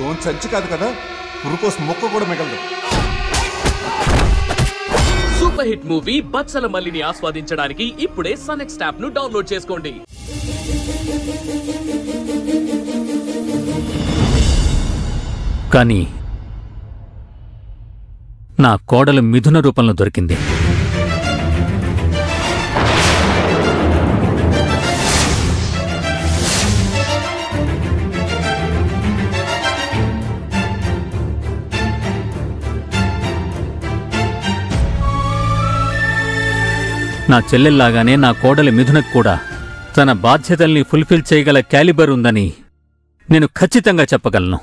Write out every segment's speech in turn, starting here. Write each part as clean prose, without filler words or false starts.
Gonna చచ్చి కాదు కదా, పురుకోస్ మొక్క కూడా మిగలదు. సూపర్ హిట్ మూవీ బత్సల మల్లిని ఆస్వాదించడానికి ఇప్పుడే సన్ఎక్స్ యాప్ ను డౌన్లోడ్ చేసుకోండి. కానీ నా కోడలు మిథున రూపంలో దొరికింది. నా చెల్లెల్లాగానే నా కోడలి మిథునకు కూడా తన బాధ్యతల్ని ఫుల్ఫిల్ చేయగల క్యాలిబర్ ఉందని నేను ఖచ్చితంగా చెప్పగలను.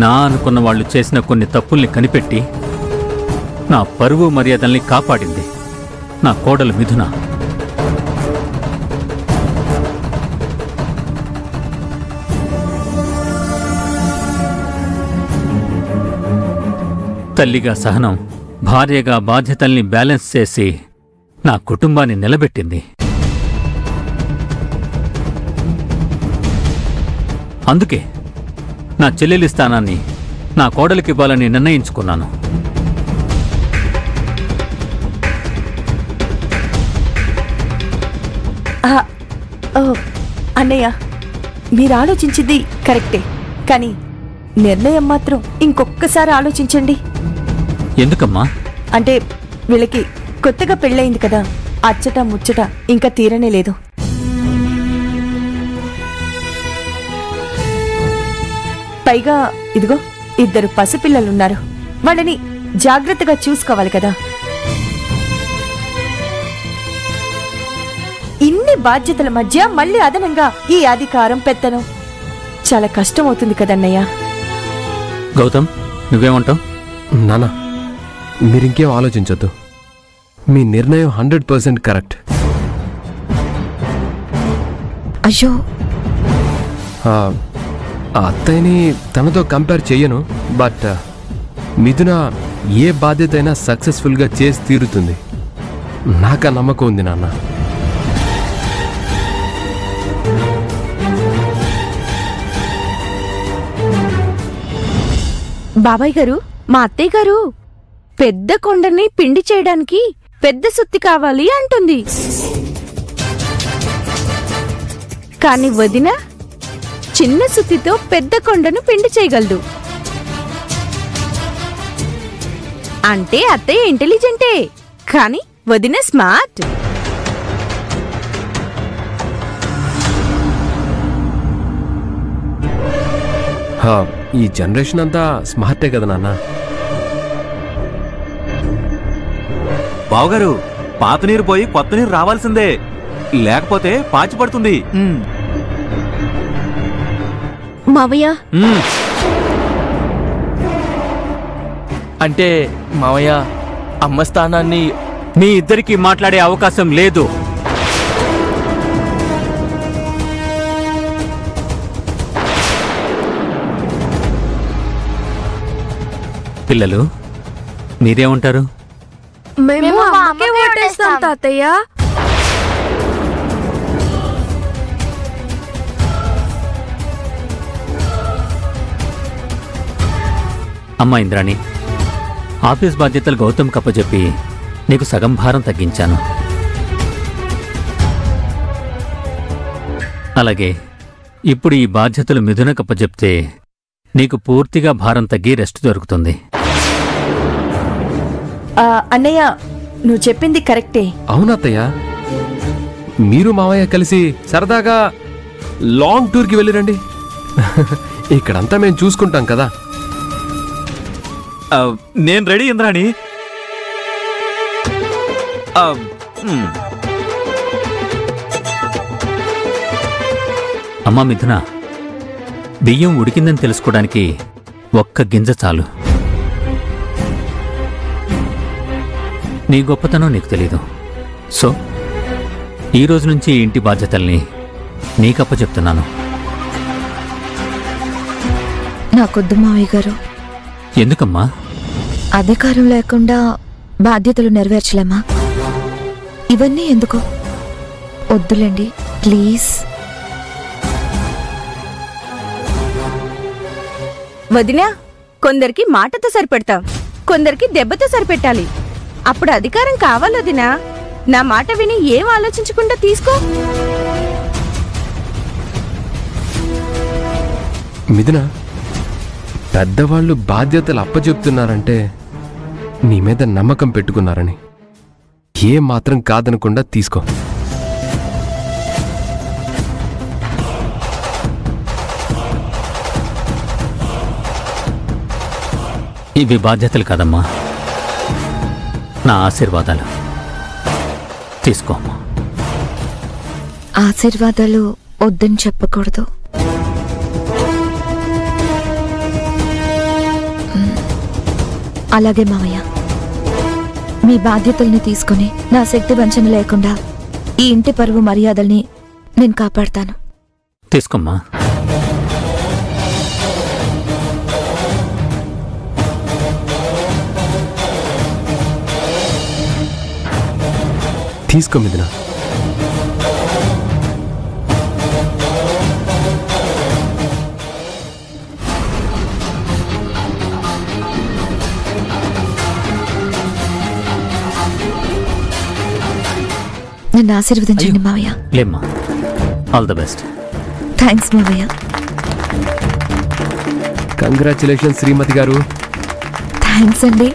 నా అనుకున్న వాళ్ళు చేసిన కొన్ని తప్పుల్ని కనిపెట్టి నా పరువు మర్యాదల్ని కాపాడింది నా కోడలు మిథున. తల్లిగా సహనం, భార్యగా బాధ్యతల్ని బ్యాలెన్స్ చేసి నా కుటుంబాన్ని నిలబెట్టింది. అందుకే నా చెల్లెలి స్థానాన్ని నా కోడలికివ్వాలని నిర్ణయించుకున్నాను. అన్నయ్య, మీరు ఆలోచించింది కరెక్టే, కానీ నిర్ణయం మాత్రం ఇంకొక్కసారి ఆలోచించండి. ఎందుకమ్మా? అంటే వీళ్ళకి కొత్తగా పెళ్ళయింది కదా, అచ్చట ముచ్చట ఇంకా తీరనే లేదు. పైగా ఇదిగో 2 పసిపిల్లలున్నారు. వాళ్ళని జాగ్రత్తగా చూసుకోవాలి కదా. ఇన్ని బాధ్యతల మధ్య మళ్ళీ అదనంగా ఈ అధికారం పెత్తనం చాలా కష్టం అవుతుంది కదన్నయ్య. గౌతమ్, నువ్వేమంటావు? నానా, మీరింకేం ఆలోచించొద్దు. మీ నిర్ణయం 100% కరెక్ట్. అయ్యో, ఆ అత్తయ్యని తనతో కంపేర్ చెయ్యను, బట్ మిథున ఏ బాధ్యత అయినా సక్సెస్ఫుల్గా చేసి తీరుతుంది. నాకు ఆ నమ్మకం ఉంది నాన్న. బాబాయ్ గారు, మా అత్తయ్య గారు పెద్ద కొండని పిండి చేయడానికి పెద్ద సుత్తి కావాలి అంటుంది. కాని వదిన చిన్న సుత్తితో పెద్ద కొండను పిండి చేయగలదు. అంటే అత్తయ్య ఇంటెలిజెంటే, కాని వదిన స్మార్ట్. ఈ జనరేషన్ అంతా స్మార్టే కదా నాన్న. బావగారు, పాత నీరు పోయి కొత్త నీరు రావాల్సిందే, లేకపోతే పాచి పడుతుంది. మావయ్య, అంటే మావయ్య అమ్మ స్థానాన్ని మీ ఇద్దరికీ మాట్లాడే అవకాశం లేదు. పిల్లలు, మీరేమంటారు? మేము అమ్మకే ఓటేస్తాం తాతయ్య. అమ్మా ఇంద్రాణి, ఆఫీస్ బాధ్యతలు గౌతమ్ కప్పచెప్పి నీకు సగం భారం తగ్గించాను. అలాగే ఇప్పుడు ఈ బాధ్యతలు మిథున కప్పచెప్తే నీకు పూర్తిగా భారం తగ్గి రెస్ట్ దొరుకుతుంది. అన్నయ్య, నువ్వు చెప్పింది కరెక్టే. అవునత్తయ్య, మీరు మావయ్య కలిసి సరదాగా లాంగ్ టూర్కి వెళ్ళిరండి. ఇక్కడంతా మేము చూసుకుంటాం కదా. నేను రెడీ ఇంద్రాణి. అమ్మా మిథున, బియ్యం ఉడికిందని తెలుసుకోవడానికి ఒక్క గింజ చాలు. నీ గొప్పతనం నీకు తెలీదు. సో ఈ రోజు నుంచి ఇంటి బాధ్యతల్ని నీకప్ప చెప్తున్నాను. నాకొద్దు మావయ్య గారు. ఎందుకమ్మా? అధికారం లేకుండా బాధ్యతలు నెరవేర్చలేమా? ఇవన్నీ ఎందుకు? వద్దులేండి ప్లీజ్. వదినా, కొందరికి మాటతో సరిపెడతాం, కొందరికి దెబ్బతో సరిపెట్టాలి. అప్పుడు అధికారం కావాలొదినా. నా మాట విని ఏం ఆలోచించకుండా తీసుకో. మిథున, పెద్దవాళ్ళు బాధ్యతలు అప్పచెప్తున్నారంటే నీ మీద నమ్మకం పెట్టుకున్నారని. ఏ మాత్రం కాదనకుండా తీసుకో. ఇవి బాధ్యతలు కాదమ్మా, నా ఆశీర్వాదాలు. తీసుకోమ్మా. ఆశీర్వాదాలు వద్దని చెప్పకూడదు. అలాగే మావయ్య, మీ బాధ్యతల్ని తీసుకుని నా శక్తి వంచన లేకుండా ఈ ఇంటి పరువు మర్యాదల్ని నేను కాపాడతాను. తీసుకోమ్మా. తీసుకో మిథున. నన్ను ఆశీర్వదించండి మావయ్య. లేమ్మా, ఆల్ ద బెస్ట్. థ్యాంక్స్ మావయ్య. కంగ్రాచులేషన్ శ్రీమతి గారు. థ్యాంక్స్ అండి.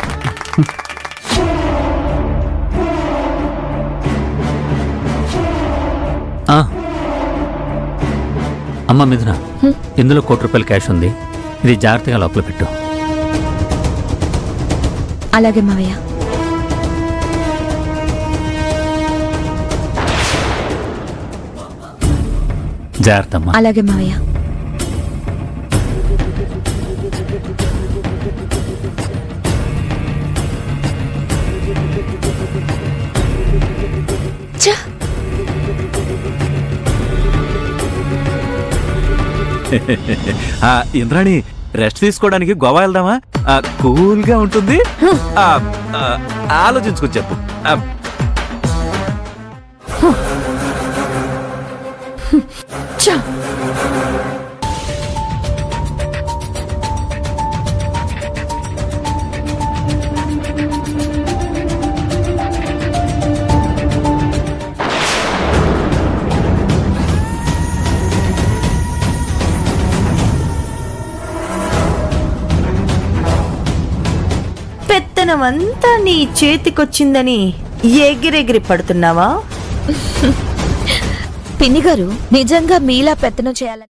అమ్మ మిథున, ఇందులో ₹1,00,00,000 క్యాష్ ఉంది. ఇది జాగ్రత్తగా లోపల పెట్టు. అలాగే మావయ్య. జాగ్రత్తమ్మా. అలాగే మావయ్య. ఇంద్రాణి, రెస్ట్ తీసుకోవడానికి గోవా వెళ్దామా? కూల్గా ఉంటుంది. ఆలోచించుకొని చెప్పు. పెత్తనమంతా నీ చేతికొచ్చిందని ఎగిరెగిరి పడుతున్నావా? పిన్ని గారు, నిజంగా మీలా పెత్తనం చేయాలని